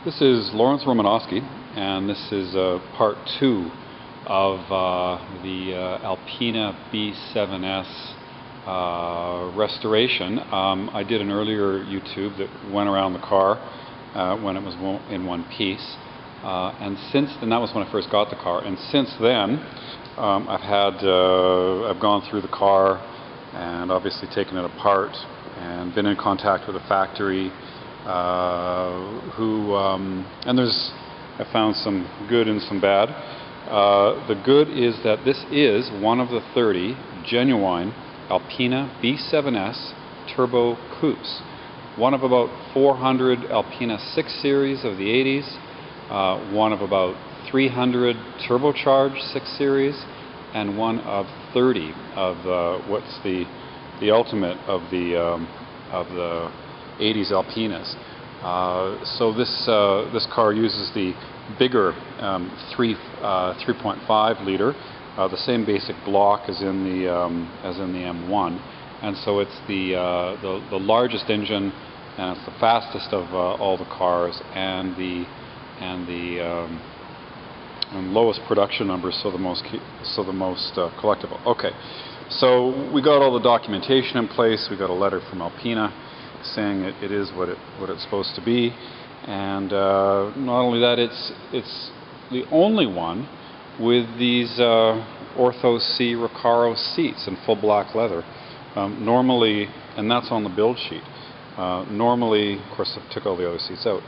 This is Lawrence Romanowski, and this is part 2 of the Alpina B7S restoration. I did an earlier YouTube that went around the car when it was in one piece, and since then, that was when I first got the car, and since then I've gone through the car and obviously taken it apart and been in contact with the factory. And I found some good and some bad. The good is that this is one of the 30 genuine Alpina B7S turbo coupes. One of about 400 Alpina 6 Series of the 80s, one of about 300 turbocharged 6 Series, and one of 30 of what's the ultimate of the 80s Alpinas. So this car uses the bigger 3.5 liter, the same basic block as in the M1, and so it's the largest engine, and it's the fastest of all the cars, and the lowest production numbers, so the most collectible. Okay. So we got all the documentation in place. We got a letter from Alpina saying it is what it's supposed to be, and not only that, it's the only one with these Ortho C Recaro seats in full black leather. Normally, and that's on the build sheet. Normally, of course, I took all the other seats out.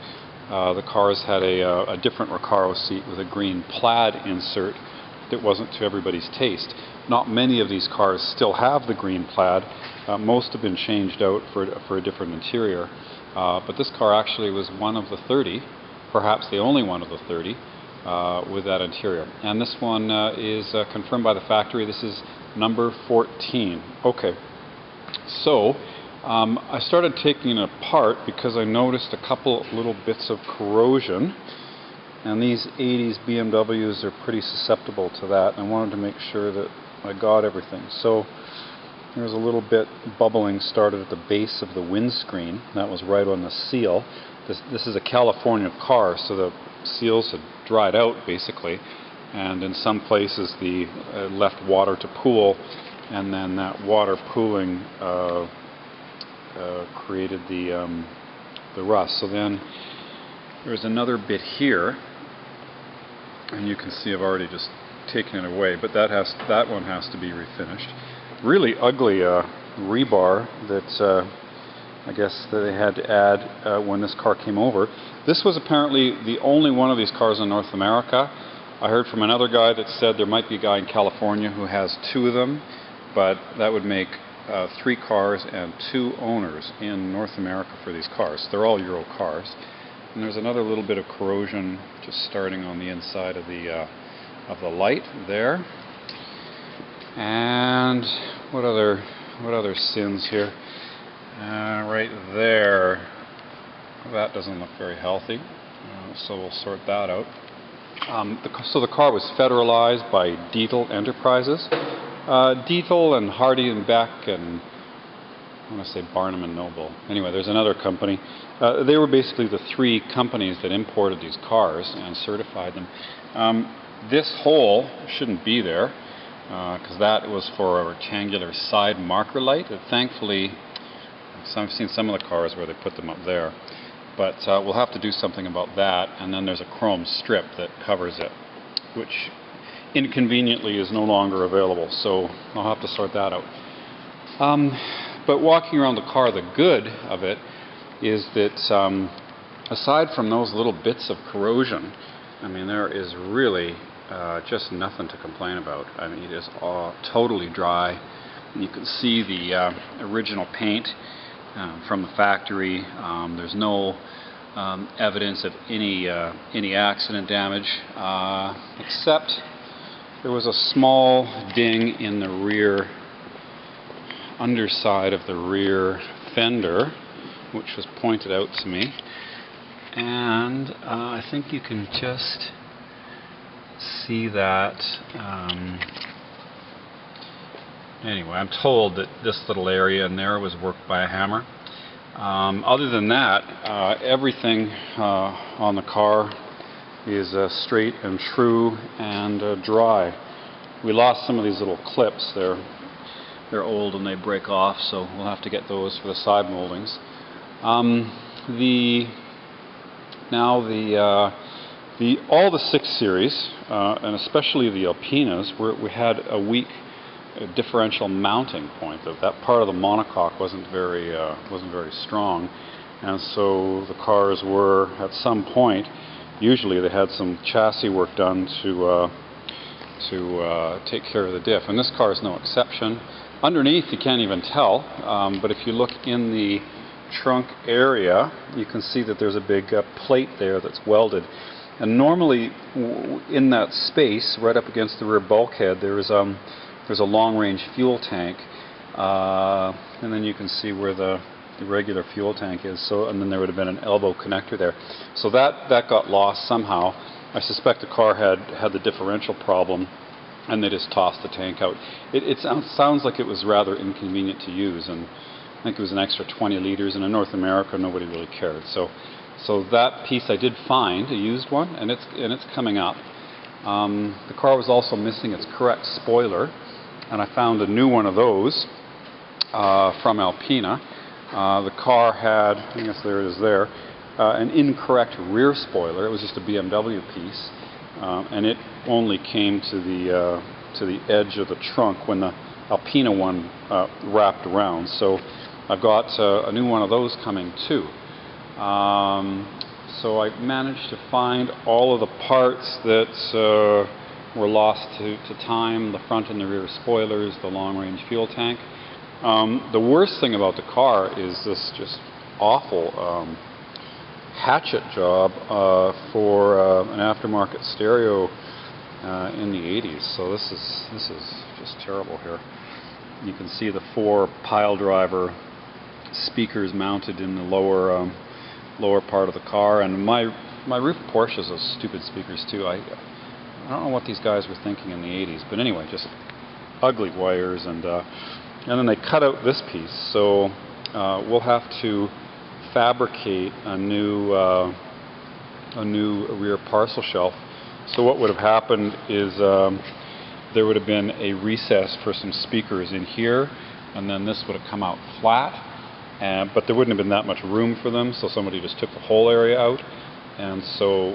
The cars had a different Recaro seat with a green plaid insert that wasn't to everybody's taste. Not many of these cars still have the green plaid. Most have been changed out for a different interior. But this car actually was one of the 30, perhaps the only one of the 30, with that interior. And this one is confirmed by the factory. This is number 14. Okay. So I started taking it apart because I noticed a couple little bits of corrosion. And these 80s BMWs are pretty susceptible to that. I wanted to make sure that I got everything. So there's a little bit bubbling started at the base of the windscreen. That was right on the seal. This is a California car, so the seals had dried out basically, and in some places the left water to pool, and then that water pooling created the rust. So then there's another bit here, and you can see I've already just taken it away, but that one has to be refinished. Really ugly rebar that I guess that they had to add when this car came over. This was apparently the only one of these cars in North America. I heard from another guy that said there might be a guy in California who has 2 of them, but that would make 3 cars and 2 owners in North America for these cars. They're all Euro cars. And there's another little bit of corrosion just starting on the inside of the light there. And what other sins here? Right there. That doesn't look very healthy. So we'll sort that out. So the car was federalized by Dietl Enterprises. Dietl and Hardy and Beck and I want to say Barnum and Noble. Anyway, there's another company. They were basically the 3 companies that imported these cars and certified them. This hole shouldn't be there because that was for a rectangular side marker light. Thankfully, I've seen some of the cars where they put them up there. But we'll have to do something about that. And then there's a chrome strip that covers it, which inconveniently is no longer available. So I'll have to sort that out. But walking around the car, the good of it is that aside from those little bits of corrosion, I mean, there is really just nothing to complain about. I mean, it is all totally dry. You can see the original paint from the factory. There's no evidence of any accident damage, except there was a small ding in the rear underside of the rear fender, which was pointed out to me, and I think you can just see that. Anyway, I'm told that this little area in there was worked by a hammer. Other than that, everything on the car is straight and true and dry. We lost some of these little clips. They're old and they break off, so we'll have to get those for the side moldings. All the 6 Series, and especially the Alpinas, we had a weak differential mounting point. That part of the monocoque wasn't very strong, and so the cars were at some point. Usually they had some chassis work done to take care of the diff, and this car is no exception. Underneath you can't even tell, but if you look in the trunk area, you can see that there's a big plate there that's welded. And normally in that space, right up against the rear bulkhead, there's a long-range fuel tank, and then you can see where the regular fuel tank is. So, and then there would have been an elbow connector there. So that got lost somehow. I suspect the car had the differential problem, and they just tossed the tank out. It sounds like it was rather inconvenient to use, and I think it was an extra 20 liters, and in North America nobody really cared. So that piece I did find, a used one, and it's coming up. The car was also missing its correct spoiler, and I found a new one of those from Alpina. The car had, I guess there it is there, an incorrect rear spoiler. It was just a BMW piece, and it only came to the edge of the trunk when the Alpina one wrapped around. So I've got a new one of those coming too. So I managed to find all of the parts that were lost to time, the front and the rear spoilers, the long-range fuel tank. The worst thing about the car is this just awful hatchet job for an aftermarket stereo in the 80s. So this is just terrible here. You can see the 4 pile driver speakers mounted in the lower part of the car, and my roof Porsches have stupid speakers too. I don't know what these guys were thinking in the 80s, but anyway, just ugly wires, and then they cut out this piece. So we'll have to fabricate a new rear parcel shelf. So what would have happened is there would have been a recess for some speakers in here, and then this would have come out flat. But there wouldn't have been that much room for them, so somebody just took the whole area out. And so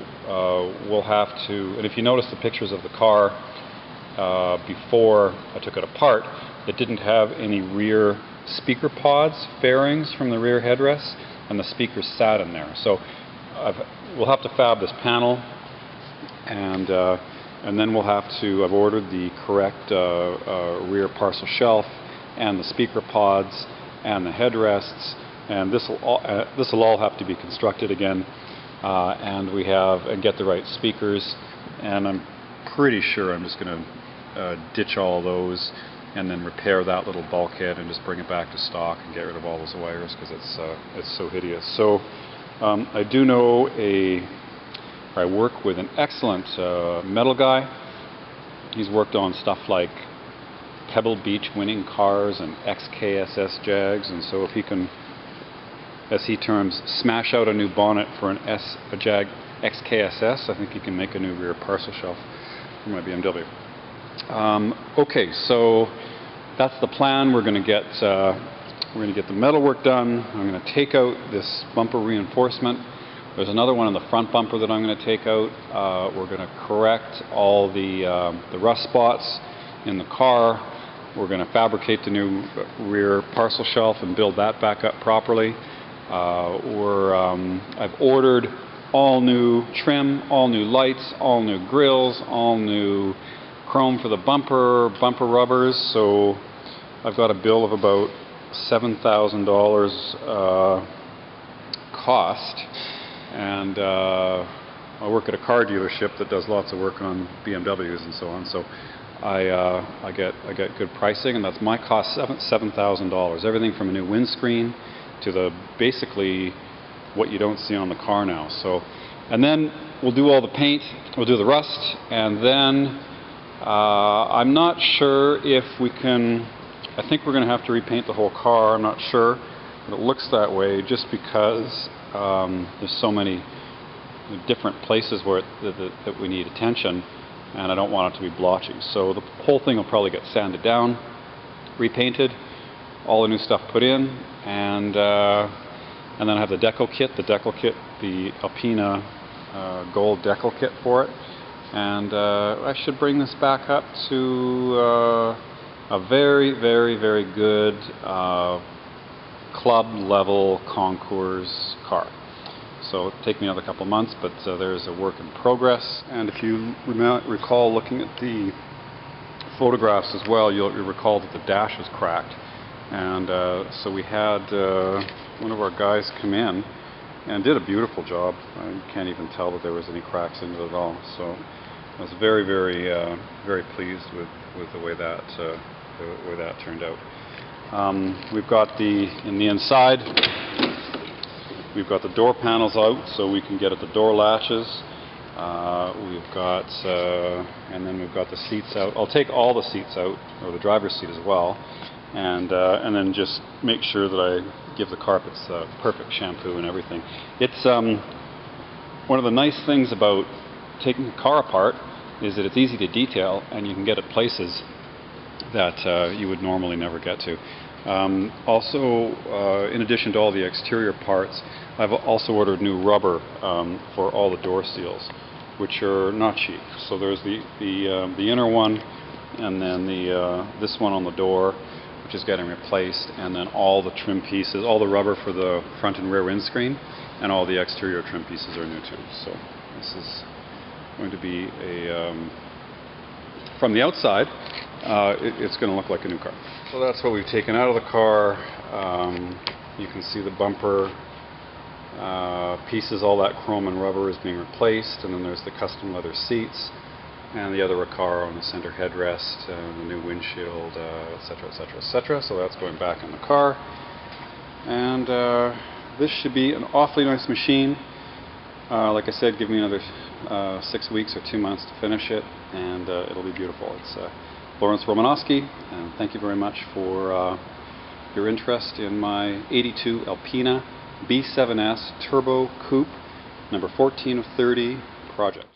we'll have to, and if you notice the pictures of the car before I took it apart, it didn't have any rear speaker pods, fairings from the rear headrests, and the speakers sat in there. So we'll have to fab this panel, and then we'll have to, I've ordered the correct rear parcel shelf and the speaker pods and the headrests, and this will all have to be constructed again, and get the right speakers, and I'm pretty sure I'm just going to ditch all of those and then repair that little bulkhead and just bring it back to stock and get rid of all those wires, because it's so hideous. So I do know I work with an excellent metal guy. He's worked on stuff like Pebble Beach winning cars and XKSS Jags, and so if he can, as he terms, smash out a new bonnet for a Jag XKSS, I think he can make a new rear parcel shelf for my BMW. Okay, so that's the plan. We're going to get the metal work done. I'm going to take out this bumper reinforcement. There's another one on the front bumper that I'm going to take out. We're going to correct all the rust spots in the car. We're going to fabricate the new rear parcel shelf and build that back up properly. I've ordered all new trim, all new lights, all new grills, all new chrome for the bumper rubbers. So I've got a bill of about $7,000 cost, and I work at a car dealership that does lots of work on BMWs and so on. So I get good pricing, and that's my cost, $7,000. Everything from a new windscreen to basically what you don't see on the car now. So, and then we'll do all the paint, we'll do the rust, and then I'm not sure if we can. I think we're going to have to repaint the whole car. I'm not sure. But it looks that way just because there's so many different places where that we need attention, and I don't want it to be blotchy. So the whole thing will probably get sanded down, repainted, all the new stuff put in, and then I have the decal kit, the Alpina gold decal kit for it, and I should bring this back up to a very, very, very good club level concours car. So it'll take me another couple months, but there's a work in progress. And if you recall looking at the photographs as well, you'll recall that the dash was cracked. And so we had one of our guys come in and did a beautiful job. You can't even tell that there was any cracks in it at all. So I was very, very, very pleased with the way that turned out. We've got in the inside, we've got the door panels out so we can get at the door latches. And then we've got the seats out. I'll take all the seats out, or the driver's seat as well, and then just make sure that I give the carpets perfect shampoo and everything. It's one of the nice things about taking a car apart is that it's easy to detail, and you can get at places that you would normally never get to. Also, in addition to all the exterior parts, I've also ordered new rubber for all the door seals, which are not cheap. So there's the inner one, and then this one on the door, which is getting replaced, and then all the trim pieces, all the rubber for the front and rear windscreen, and all the exterior trim pieces are new too. So this is going to be from the outside, it's going to look like a new car. So that's what we've taken out of the car. You can see the bumper pieces, all that chrome and rubber is being replaced, and then there's the custom leather seats, and the other Recaro on the center headrest, the new windshield, etc., etc., etc. So that's going back in the car, and this should be an awfully nice machine. Like I said, give me another 6 weeks or 2 months to finish it, and it'll be beautiful. It's Lawrence Romanowski, and thank you very much for your interest in my 82 Alpina B7S Turbo Coupe, number 14 of 30 project.